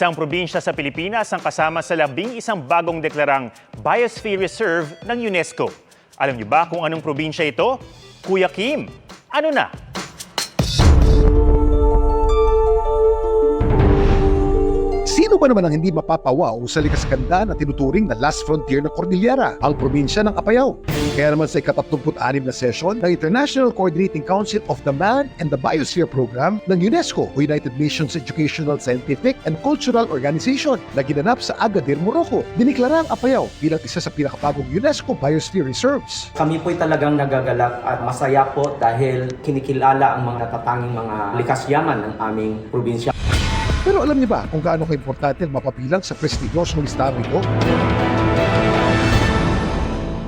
Isang probinsya sa Pilipinas ang kasama sa 11 bagong deklarang Biosphere Reserve ng UNESCO. Alam niyo ba kung anong probinsya ito? Kuya Kim, ano na? Sino ba naman ang hindi mapapawaw sa likas ganda na tinuturing na last frontier ng Cordillera, ang probinsya ng Apayao? Kaya naman sa ika-36 na session ng International Coordinating Council of the Man and the Biosphere Program ng UNESCO o United Nations Educational, Scientific and Cultural Organization na ginanap sa Agadir, Morocco, diniklara ang Apayao bilang isa sa pinakabagong UNESCO Biosphere Reserves. Kami po'y talagang nagagalak at masaya po dahil kinikilala ang mga natatanging mga likas yaman ng aming probinsya. Pero alam niyo ba kung gaano kaimportante ang mapabilang sa prestigyosong listahan ito?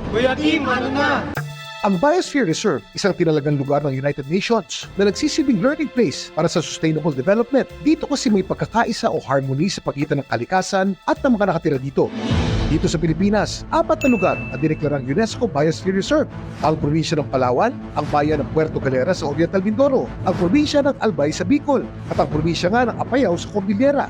Kuya Kim, ano na? Ang Biosphere Reserve, isang tinalagang lugar ng United Nations na nagsisilbing learning place para sa sustainable development. Dito kasi may pagkakaisa o harmony sa pagitan ng kalikasan at ng mga nakatira dito. Dito sa Pilipinas, 4 na lugar ang dineklarang UNESCO Biosphere Reserve. Ang probinsya ng Palawan, ang bayan ng Puerto Galera sa Oriental Mindoro, ang probinsya ng Albay sa Bicol, at ang probinsya nga ng Apayao sa Cordillera.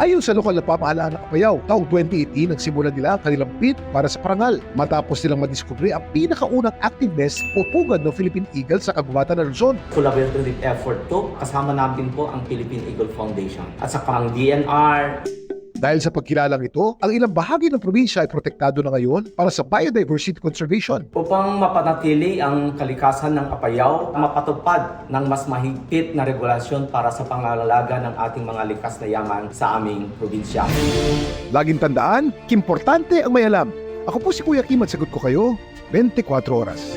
Ayon sa lokal na pamahalaan ng Apayao, taong 2018 nagsimulan nila ang kanilang bid para sa parangal matapos nilang madiskubre ang pinakaunang active nest o pugad ng Philippine Eagle sa kagubatan ng Luzon. Collaborative effort to, kasama natin po ang Philippine Eagle Foundation at saka ang DNR. Dahil sa pagkilalang ito, ang ilang bahagi ng probinsya ay protektado na ngayon para sa biodiversity conservation. Upang mapanatili ang kalikasan ng Apayao, mapatupad ng mas mahigpit na regulasyon para sa pangangalaga ng ating mga likas na yaman sa aming probinsya. Laging tandaan, importante ang may alam. Ako po si Kuya Kim at sagot ko kayo 24 oras.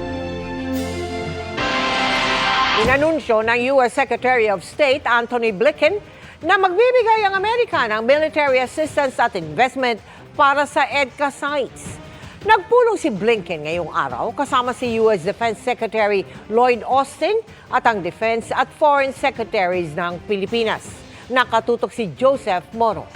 Inanunsyo ng U.S. Secretary of State Antony Blinken na magbibigay ang Amerika ng military assistance at investment para sa EDCA sites. Nagpulong si Blinken ngayong araw kasama si U.S. Defense Secretary Lloyd Austin at ang Defense at Foreign Secretaries ng Pilipinas. Nakatutok si Joseph Moro.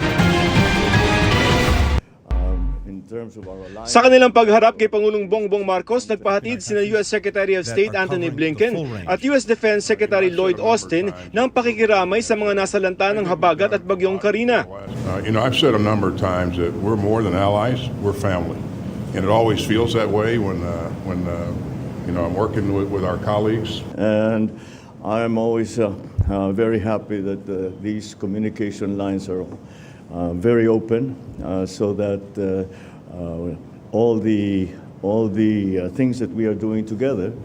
Sa kanilang pagharap kay Pangulong Bongbong Marcos, nagpahatid sina U.S. Secretary of State Antony Blinken at U.S. Defense Secretary Lloyd Austin ng pakikiramay sa mga nasalanta ng habagat at bagyong Karina. I've said a number of times that we're more than allies, we're family. And it always feels that way when I'm working with our colleagues. And I'm always very happy that these communication lines are very open so that all the things that we are doing together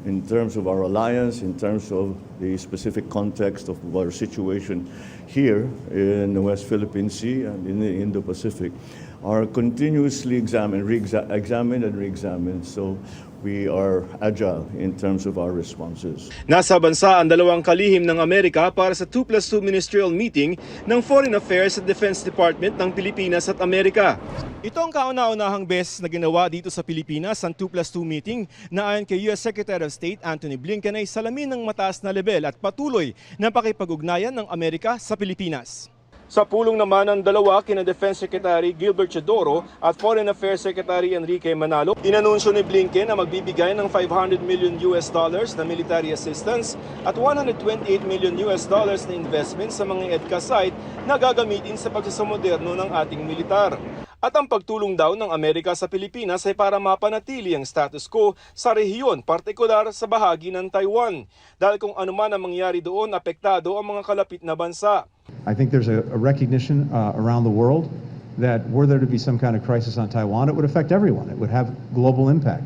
in terms of our alliance, in terms of the specific context of our situation here in the West Philippine Sea and in the Indo-Pacific are continuously examined and re-examined. So we are agile in terms of our responses. Nasa bansa ang dalawang kalihim ng Amerika para sa 2+2 ministerial meeting ng Foreign Affairs at Defense Department ng Pilipinas at Amerika. Ito ang kauna-unahang beses na ginawa dito sa Pilipinas ang 2+2 meeting na ayon kay U.S. Secretary of State Antony Blinken ay salamin ng mataas na level at patuloy na pakipag-ugnayan ng Amerika sa Pilipinas. Sa pulong naman ng dalawa kina Defense Secretary Gilbert Chodoro at Foreign Affairs Secretary Enrique Manalo, inanunsyo ni Blinken na magbibigay ng $500 million na military assistance at $128 million na investment sa mga EDCA site na gagamitin sa pagsasamoderno ng ating militar. At ang pagtulong daw ng Amerika sa Pilipinas ay para mapanatili ang status quo sa rehiyon, partikular sa bahagi ng Taiwan. Dahil kung ano man ang mangyari doon, apektado ang mga kalapit na bansa. I think there's a recognition around the world that were there to be some kind of crisis on Taiwan, it would affect everyone. It would have global impact.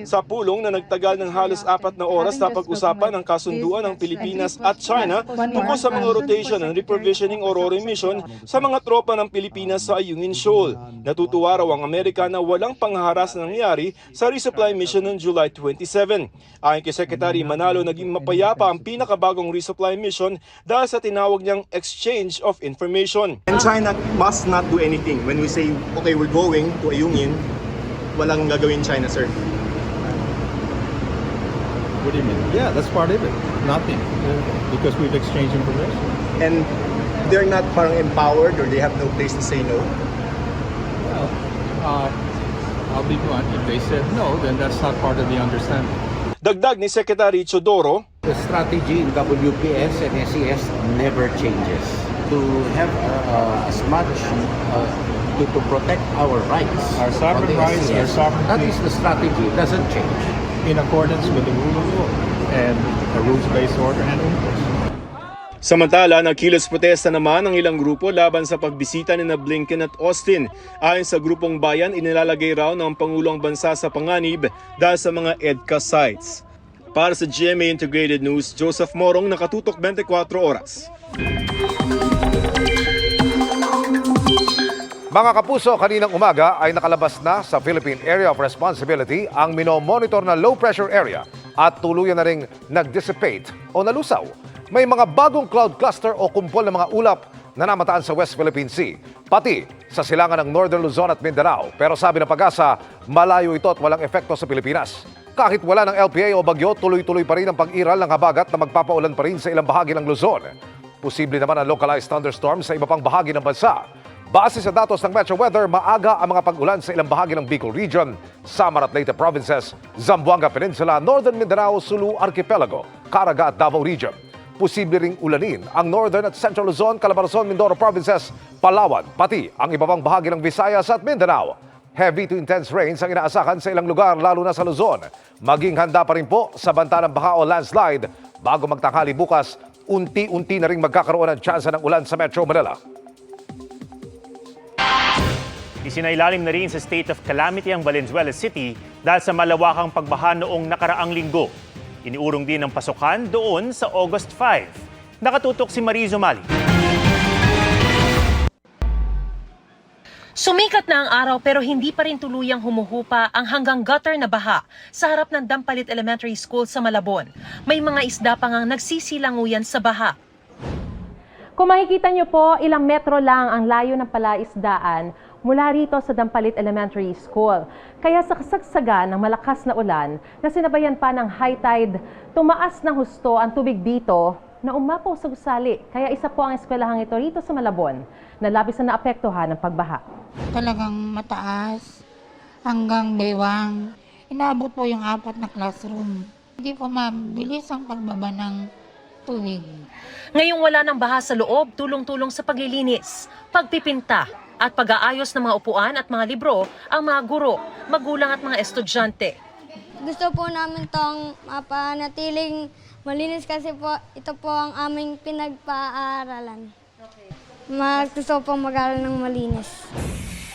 Sa pulong na nagtagal ng halos 4 na oras na pag-usapan ng kasunduan ng Pilipinas at China tungkol sa mga rotation and reprovisioning o RORE mission sa mga tropa ng Pilipinas sa Ayungin Shoal. Natutuwa raw ang Amerika na walang pangharas na nangyari sa resupply mission noong July 27. Ayon kay Secretary Manalo, naging mapayapa ang pinakabagong resupply mission dahil sa tinawag niyang exchange of information. And China must not do anything. When we say, okay, we're going to Ayungin, walang gagawin China, sir. What do you mean? Yeah, that's part of it. Nothing. Because we've exchanged information. And they're not parang empowered or they have no place to say no? Well, I'll be blunt. If they said no, then that's not part of the understanding. Dagdag ni Secretary Chodoro, the strategy in WPS and SES never changes. to have as much to protect our rights. Our sovereign rights, our sovereignty. That is the strategy. It doesn't change. In accordance with the rule of law and a rules-based order and rules. Samantala, nagkilos protesta naman ang ilang grupo laban sa pagbisita ni Blinken at Austin. Ayon sa grupong bayan, inilalagay raw ng Pangulong Bansa sa panganib dahil sa mga EDCA sites. Para sa GMA Integrated News, Joseph Morong, nakatutok 24 oras. Mga kapuso, kaninang umaga ay nakalabas na sa Philippine Area of Responsibility ang minomonitor na low pressure area at tuluyan na ring nag-dissipate o nalusaw. May mga bagong cloud cluster o kumpol ng mga ulap na namataan sa West Philippine Sea, pati sa silangan ng Northern Luzon at Mindanao. Pero sabi ng Pag-asa, malayo ito at walang epekto sa Pilipinas. Kahit wala ng LPA o bagyo, tuloy-tuloy pa rin ang pag-iral ng habagat na magpapaulan pa rin sa ilang bahagi ng Luzon. Posible naman ang localized thunderstorms sa iba pang bahagi ng bansa. Base sa datos ng Metro Weather, maaga ang mga pag-ulan sa ilang bahagi ng Bicol Region, Samar at Leyte Provinces, Zamboanga Peninsula, Northern Mindanao, Sulu Archipelago, Caraga at Davao Region. Posible ring ulanin ang Northern at Central Luzon, Calabarzon, Mindoro Provinces, Palawan, pati ang iba pang bahagi ng Visayas at Mindanao. Heavy to intense rains ang inaasahan sa ilang lugar, lalo na sa Luzon. Maging handa pa rin po sa banta ng baha o landslide. Bago magtanghali bukas, unti-unti na rin magkakaroon ng tsansa ng ulan sa Metro Manila. Isinailalim na rin sa state of calamity ang Valenzuela City dahil sa malawakang pagbaha noong nakaraang linggo. Iniurong din ang pasukan doon sa August 5. Nakatutok si Mariz Umali. Sumikat na ang araw pero hindi pa rin tuluyang humuhupa ang hanggang gutter na baha sa harap ng Dampalit Elementary School sa Malabon. May mga isda pa ngang nagsisilanguyan sa baha. Kung makikita niyo po, ilang metro lang ang layo ng palaisdaan mula rito sa Dampalit Elementary School. Kaya sa kasagsagan ng malakas na ulan na sinabayan pa ng high tide, tumaas ng husto ang tubig dito na umapaw sa gusali. Kaya isa po ang eskwelahang ito rito sa Malabon na labis na naapektuhan ng pagbaha. Talagang mataas hanggang bewang. Inaabot po yung 4 na classroom. Hindi po mabilis ang pagbaba ng tubig. Ngayong wala ng baha sa loob, tulong-tulong sa paglilinis, pagpipinta, at pag-aayos ng mga upuan at mga libro ang mga guro, magulang at mga estudyante. Gusto po namin itong mapanatiling malinis kasi po ito po ang aming pinagpaaralan. Gusto po mag-aral ng malinis.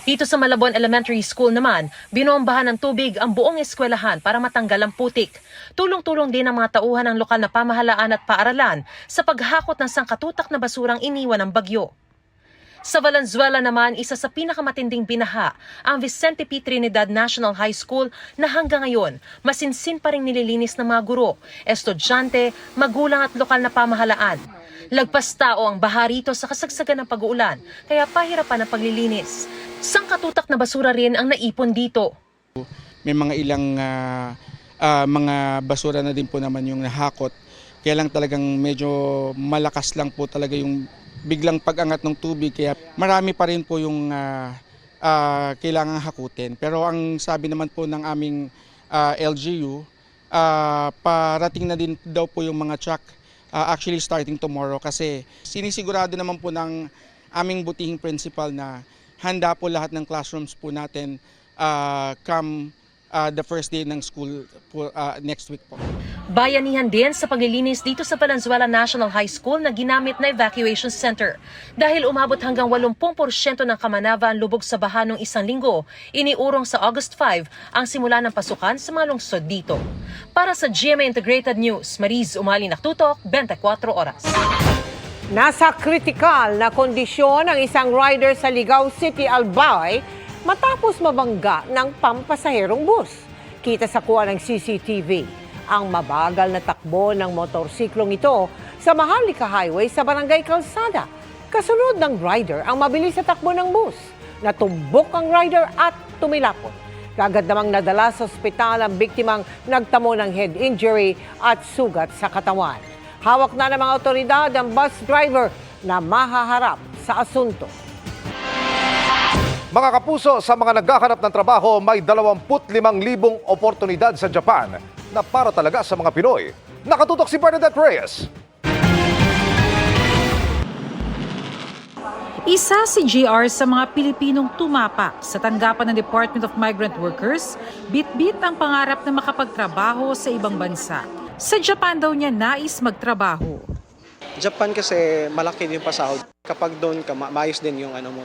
Dito sa Malabon Elementary School naman, binombahan ng tubig ang buong eskwelahan para matanggal ang putik. Tulong-tulong din ang mga tauhan ng lokal na pamahalaan at paaralan sa paghakot ng sangkatutak na basurang iniwan ng bagyo. Sa Valenzuela naman, isa sa pinakamatinding binaha ang Vicente P. Trinidad National High School na hanggang ngayon masinsin pa rin nililinis ng mga guro, estudyante, magulang at lokal na pamahalaan. Lagpas tao ang baha rito sa kasagsagan ng pag-uulan, kaya pahirapan ang paglilinis. Sangkatutak na basura rin ang naipon dito. May mga ilang mga basura na din po naman yung nahakot. Kaya lang talagang medyo malakas lang po talaga yung biglang pag-angat ng tubig, kaya marami pa rin po yung kailangang hakutin. Pero ang sabi naman po ng aming LGU, parating na din daw po yung mga truck actually starting tomorrow kasi sinisigurado naman po ng aming butihing principal na handa po lahat ng classrooms po natin come the first day ng school po, next week po. Bayanihan din sa paglilinis dito sa Valenzuela National High School na ginamit na evacuation center. Dahil umabot hanggang 80% ng Kamanava ang lubog sa baha noong isang linggo, iniurong sa August 5 ang simula ng pasukan sa mga lungsod dito. Para sa GMA Integrated News, Mariz Umali, naktutok, 24 oras. Nasa kritikal na kondisyon ang isang rider sa Ligao City, Albay matapos mabangga ng pampasaherong bus. Kita sa kuha ng CCTV ang mabagal na takbo ng motorsiklong ito sa Maharlika Highway sa Barangay Calzada. Kasunod ng rider ang mabilis na takbo ng bus. Natumbok ang rider at tumilapon. Kagad namang nadala sa ospital ang biktimang nagtamo ng head injury at sugat sa katawan. Hawak na ng mga otoridad ang bus driver na mahaharap sa asunto. Mga kapuso, sa mga naghahanap ng trabaho, may 25,000 oportunidad sa Japan na para talaga sa mga Pinoy. Nakatutok si Bernadette Reyes. Isa si JR sa mga Pilipinong tumapak sa tanggapan ng Department of Migrant Workers, bit-bit ang pangarap na makapagtrabaho sa ibang bansa. Sa Japan daw niya nais magtrabaho. Japan kasi malaki din pa sahod. Kapag doon ka, maayos din yung ano mo.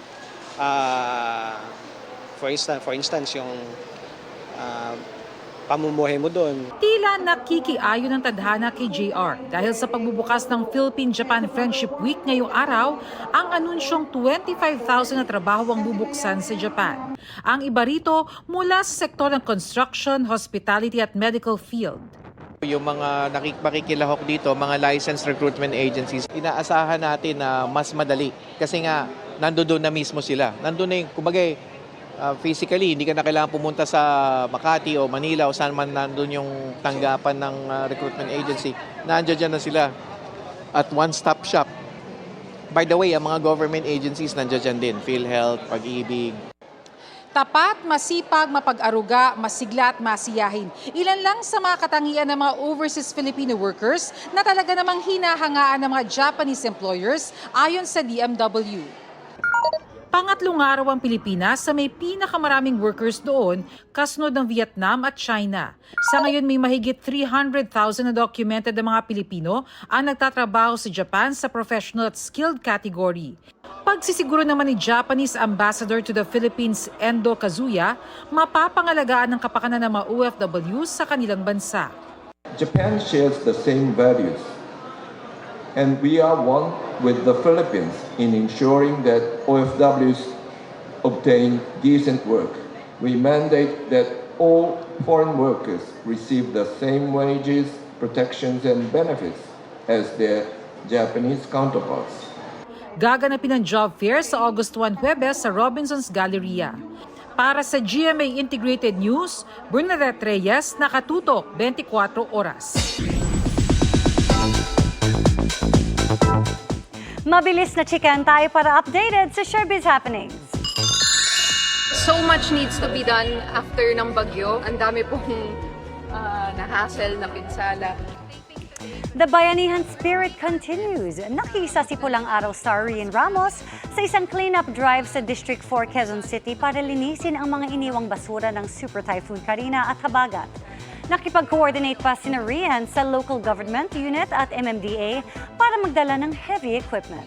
For instance, yung pamumuhay mo doon. Tila nakikiayon ng tadhana kay JR dahil sa pagbubukas ng Philippine-Japan Friendship Week ngayong araw, ang anunsyong 25,000 na trabaho ang bubuksan sa Japan. Ang iba rito mula sa sektor ng construction, hospitality at medical field. Yung mga makikilahok dito, mga licensed recruitment agencies, inaasahan natin na mas madali. Kasi nga, nandoon na mismo sila. Nandoon na yung, kumbaga, physically, hindi ka na kailangan pumunta sa Makati o Manila o saan man nandun yung tanggapan ng recruitment agency. Nandiyan na sila at one-stop shop. By the way, ang mga government agencies nandiyan din. PhilHealth, Pag-ibig. Tapat, masipag, mapag-aruga, masigla at masiyahin. Ilan lang sa mga katangian ng mga overseas Filipino workers na talaga namang hinahangaan ng mga Japanese employers ayon sa DMW. Pangatlong araw ang Pilipinas sa may pinakamaraming workers doon, kasunod ng Vietnam at China. Sa ngayon may mahigit 300,000 na documented na mga Pilipino ang nagtatrabaho sa Japan sa professional at skilled category. Pagsisiguro naman ni Japanese Ambassador to the Philippines, Endo Kazuya, mapapangalagaan ng kapakanan ng mga OFW sa kanilang bansa. Japan shares the same values, and we are one with the Philippines in ensuring that OFWs obtain decent work. We mandate that all foreign workers receive the same wages, protections, and benefits as their Japanese counterparts. Gaganapin ang job fair sa August 1 Huwebes sa Robinson's Galleria. Para sa GMA Integrated News, Bernadette Reyes, nakatutok 24 oras. Mabilis na chikan tayo para updated sa showbiz happenings. So much needs to be done after ng bagyo. Ang dami pong na-hassle, na pinsala. The Bayanihan spirit continues. Nakisa si Pulang Araw star Rian Ramos sa isang cleanup drive sa District 4 Quezon City para linisin ang mga iniwang basura ng Super Typhoon Karina at Habagat. Nakipag-coordinate pa si Rian sa local government unit at MMDA para magdala ng heavy equipment.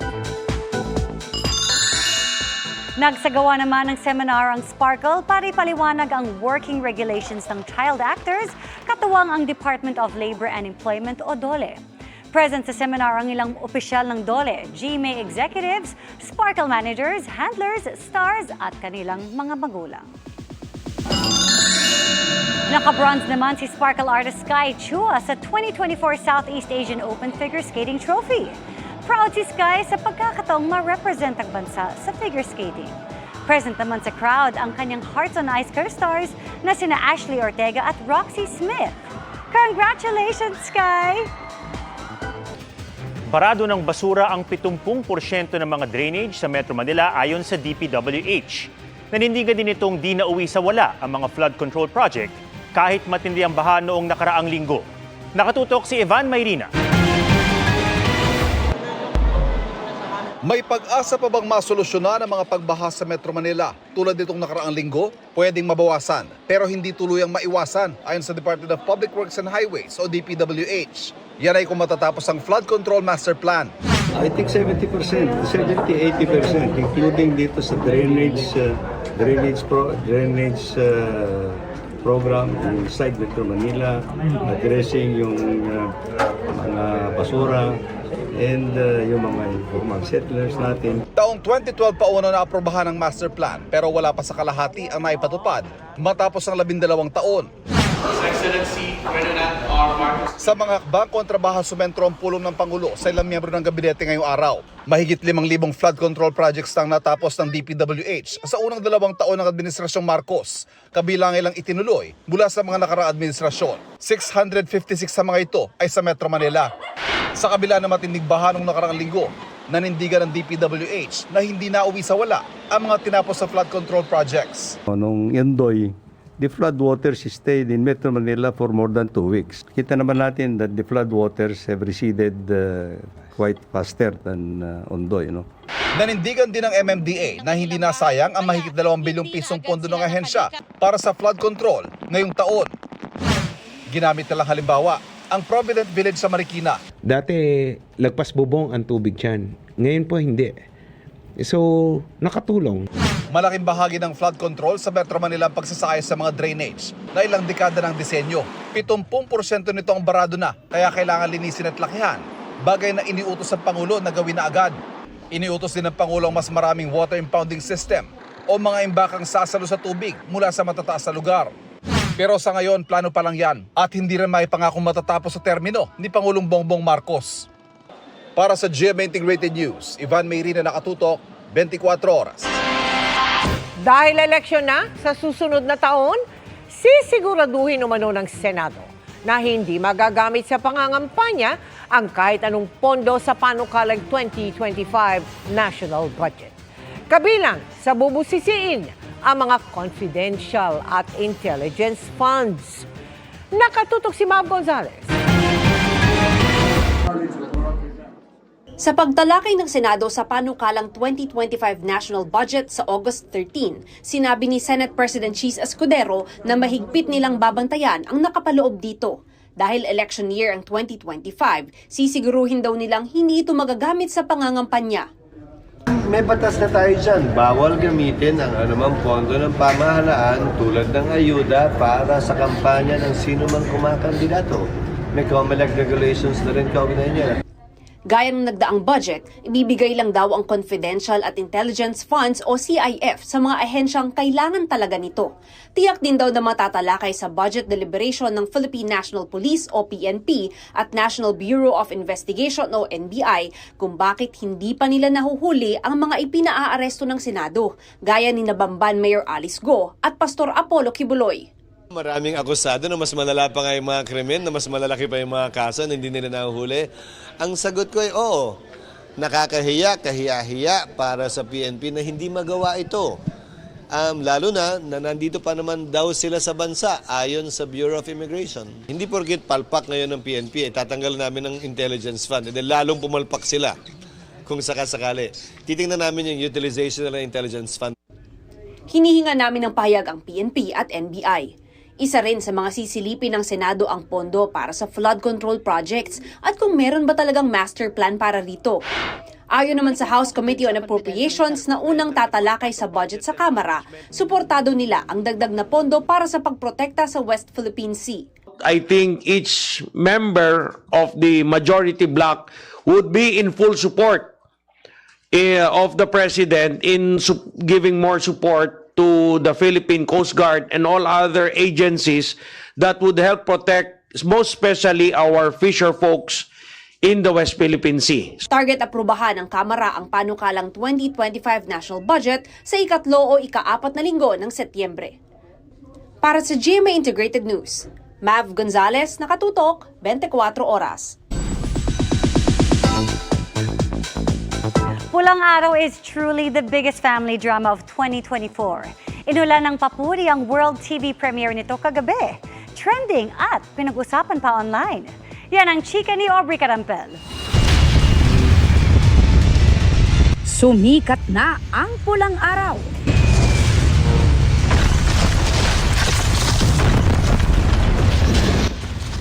Nagsagawa naman ng seminar ang Sparkle para ipaliwanag ang working regulations ng child actors, katuwang ang Department of Labor and Employment o DOLE. Present sa seminar ang ilang opisyal ng DOLE, GMA executives, Sparkle managers, handlers, stars at kanilang mga magulang. Naka-bronze naman si Sparkle artist Sky Chua sa 2024 Southeast Asian Open Figure Skating Trophy. Proud si Sky sa pagkakataong ma-represent ang bansa sa figure skating. Present naman sa crowd ang kanyang Hearts on Ice co-stars na sina Ashley Ortega at Roxy Smith. Congratulations, Sky! Parado ng basura ang 70% ng mga drainage sa Metro Manila ayon sa DPWH. Nanindigan din itong di nauwi sa wala ang mga flood control project kahit matindi ang baha noong nakaraang linggo. Nakatutok si Evan Mayrina. May pag-asa pa bang masolusyonan ang mga pagbaha sa Metro Manila? Tulad nitong nakaraang linggo, pwedeng mabawasan pero hindi tuluyang maiwasan ayon sa Department of Public Works and Highways o DPWH. Yan ay kung matatapos ang Flood Control Master Plan. I think 70%, 70-80%, including dito sa drainage program inside Metro Manila, addressing yung mga basura and yung mga informal settlers natin. Taong 2012 pa una na aprobahan ng master plan pero wala pa sa kalahati ang naipatupad matapos ang 12 taon. Sa mga hakbang kontrabaha sumentro ang pulong ng Pangulo sa ilang miyembro ng gabinete ngayong araw. Mahigit 5,000 flood control projects nang natapos ng DPWH sa unang 2 taon ng Administrasyong Marcos, kabilang ilang itinuloy mula sa mga nakaraang administrasyon. 656 sa mga ito ay sa Metro Manila. Sa kabila ng matinding baha noong nakaraang linggo, nanindigan ng DPWH na hindi nauwi sa wala ang mga tinapos sa flood control projects. Noong Yendoy, the flood waters stayed in Metro Manila for more than 2 weeks. Kita naman natin that the flood waters have receded quite faster than Ondoy. Nanindigan din ng MMDA na hindi nasayang ang mahigit 2 bilyong pisong pondo ng ahensya para sa flood control ngayong taon. Ginamit na lang halimbawa ang Provident Village sa Marikina. Dati, lagpas bubong ang tubig dyan. Ngayon po hindi. So, nakatulong. Malaking bahagi ng flood control sa Metro Manila ang pagsasayos sa mga drainage na ilang dekada ng disenyo. 70% nito ang barado na, kaya kailangan linisin at lakihan. Bagay na iniutos ng Pangulo na gawin na agad. Iniutos din ng Pangulo ang mas maraming water impounding system o mga imbakang sasalo sa tubig mula sa matataas na lugar. Pero sa ngayon, plano pa lang yan at hindi rin may pangakong matatapos sa termino ni Pangulong Bongbong Marcos. Para sa GMA Integrated News, Ivan Mayrina, nakatutok, 24 oras. Dahil eleksyon na sa susunod na taon, sisiguraduhin umano ng Senado na hindi magagamit sa pangangampanya ang kahit anong pondo sa panukalang 2025 national budget. Kabilang sa bubusisiin ang mga confidential at intelligence funds. Nakatutok si Mav Gonzalez. Sa pagtalakay ng Senado sa panukalang 2025 national budget sa August 13, sinabi ni Senate President Cheese Escudero na mahigpit nilang babantayan ang nakapaloob dito. Dahil election year ang 2025, sisiguruhin daw nilang hindi ito magagamit sa pangangampanya. May batas na tayo dyan. Bawal gamitin ang anumang pondo ng pamahalaan tulad ng ayuda para sa kampanya ng sino mang kumakandidato. May COMELEC regulations na rin kaugnay niya. Gaya ng nagdaang budget, ibibigay lang daw ang Confidential at Intelligence Funds o CIF sa mga ahensyang kailangan talaga nito. Tiyak din daw na matatalakay sa budget deliberation ng Philippine National Police o PNP at National Bureau of Investigation o NBI kung bakit hindi pa nila nahuhuli ang mga ipinaaresto ng Senado, gaya ni Nabamban Mayor Alice Go at Pastor Apollo Kibuloy. Maraming akusado na mas malala pa nga yung mga krimen, na mas malalaki pa yung mga kaso na hindi nila nahuhuli. Ang sagot ko ay oo, nakakahiya, kahiya-hiya para sa PNP na hindi magawa ito. Lalo na nandito pa naman daw sila sa bansa ayon sa Bureau of Immigration. Hindi porket palpak ngayon ng PNP, tatanggal namin ng intelligence fund. Dahil lalong pumalpak sila kung sakasakali. Titingnan namin yung utilization ng intelligence fund. Hinihinga namin ng pahayag ang PNP at NBI. Isa rin sa mga sisilipin ng Senado ang pondo para sa flood control projects at kung meron ba talagang master plan para rito. Ayon naman sa House Committee on Appropriations na unang tatalakay sa budget sa Kamara, suportado nila ang dagdag na pondo para sa pagprotekta sa West Philippine Sea. I think each member of the majority bloc would be in full support of the President in giving more support to the Philippine Coast Guard and all other agencies that would help protect, most especially our fisher folks in the West Philippine Sea. Target aprubahan ng Kamara ang panukalang 2025 national budget sa ikatlo o ika-4 na linggo ng Setyembre. Para sa GMA Integrated News, Mav Gonzalez, nakatutok, 24 oras. Pulang Araw is truly the biggest family drama of 2024. Inulan ng papuri ang World TV premiere nito kagabi. Trending at pinag-usapan pa online. Yan ang chika ni Aubrey Carampel. Sumikat na ang Pulang Araw.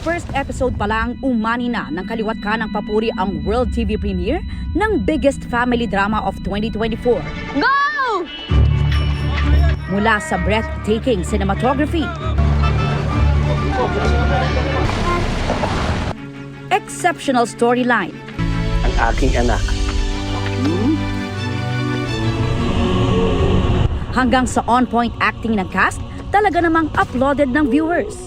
First episode pa lang, umani na ng kaliwat ka ng papuri ang World TV premiere ng biggest family drama of 2024. Go! Mula sa breathtaking cinematography, exceptional storyline, Ang aking anak. hanggang sa on-point acting ng cast, talaga namang uploaded ng viewers.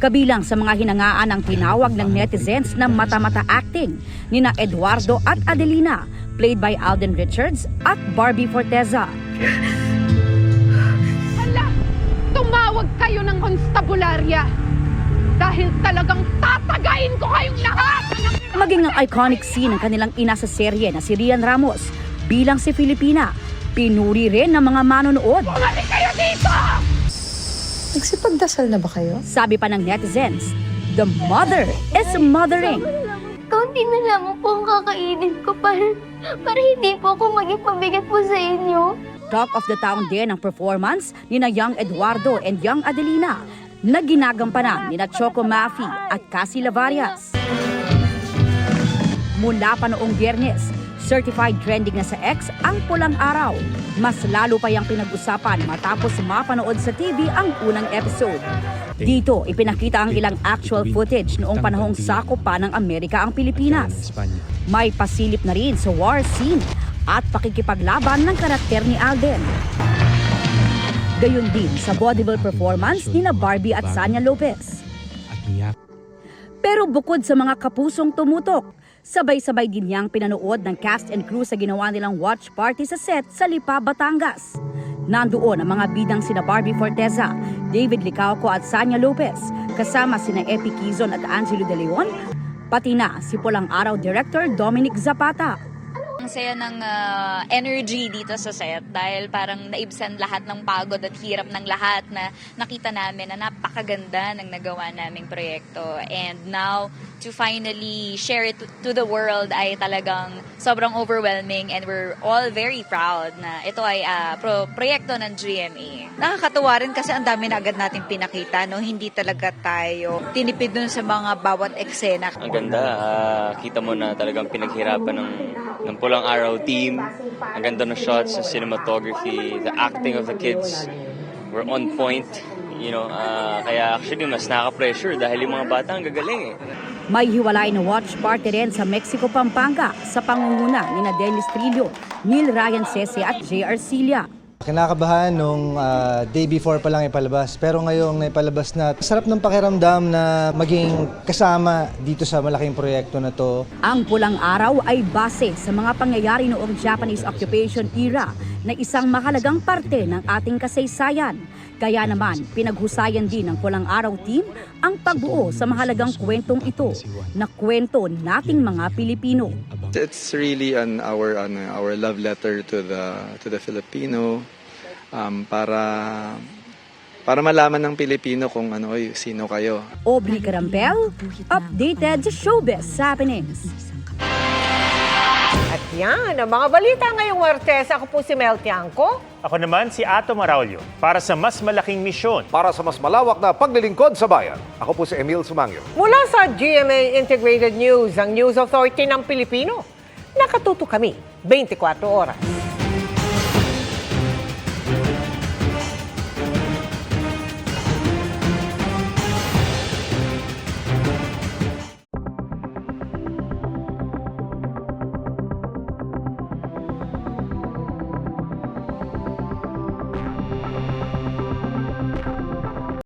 Kabilang sa mga hinangaan ang tinawag ng netizens na mata-mata acting nina Eduardo at Adelina, played by Alden Richards at Barbie Forteza. Hala! Tumawag kayo ng konstabularya dahil talagang tatagain ko kayong lahat! Maging ang iconic scene ng kanilang ina sa serye na si Rian Ramos bilang si Filipina, pinuri rin ng mga manonood. Bumalik kayo dito! Nagsipagdasal na ba kayo? Sabi pa ng netizens, the mother is mothering. Kung di Hinala mo po ang kakainin ko para hindi po ako maging pabigat po sa inyo. Talk of the town din ang performance ni na Young Eduardo and Young Adelina na ginagampanan ni na Choco Maffie at Cassie Lavarias. Mula pa noong Biyernes, certified trending na sa X ang Pulang Araw. Mas lalo pa yung pinag-usapan matapos mapanood sa TV ang unang episode. Dito, ipinakita ang ilang actual footage noong panahong sakop pa ng Amerika ang Pilipinas. May pasilip na rin sa war scene at pakikipaglaban ng karakter ni Alden. Gayon din sa vaudeville performance ni na Barbie at Sanya Lopez. Pero bukod sa mga kapusong tumutok, sabay-sabay din niyang pinanood ng cast and crew sa ginawa nilang watch party sa set sa Lipa, Batangas. Nandoon ang mga bidang sina Barbie Forteza, David Licauco at Sanya Lopez, kasama sina Epi Quizon at Angelo De Leon, pati na si Pulang Araw Director Dominic Zapata. Ang saya ng energy dito sa set dahil parang naibsan lahat ng pagod at hirap ng lahat na nakita namin na napakaganda ng nagawa naming proyekto. And now, to finally share it to the world ay talagang sobrang overwhelming and we're all very proud na ito ay proyekto ng GMA. Nakakatuwa rin kasi ang dami na agad natin pinakita, no? Hindi talaga tayo tinipid dun sa mga bawat eksena. Ang ganda, kita mo na talagang pinaghirapan ng Pulang Araw team. Ang ganda ng shots, the cinematography, the acting of the kids were on point. Kaya actually mas nakaka-pressure dahil yung mga bata ang gagaling eh. May hiwalay na watch party rin sa Mexico, Pampanga sa pangunguna ni na Dennis Trillo, Neil Ryan Sese at J.R. Cilia. Kinakabahan nung day before pa lang ipalabas, pero ngayong naipalabas na, sarap ng pakiramdam na maging kasama dito sa malaking proyekto na to. Ang Pulang Araw ay base sa mga pangyayari noong Japanese occupation era na isang mahalagang parte ng ating kasaysayan. Kaya naman, pinaghusayan din ng Pulang Araw team ang pagbuo sa mahalagang kwentong ito na kwento nating mga Pilipino. It's really our love letter to the Filipino para malaman ng Pilipino kung sino kayo. Aubrey Carampel, updated sa showbiz happenings. At yan, ang mga balita ngayong Martes. Ako po si Mel Tiangco. Ako naman si Ato Maraulio para sa mas malaking misyon. Para sa mas malawak na paglilingkod sa bayan, ako po si Emil Sumangyo. Mula sa GMA Integrated News, ang News Authority ng Pilipino. Nakatuto kami 24 oras.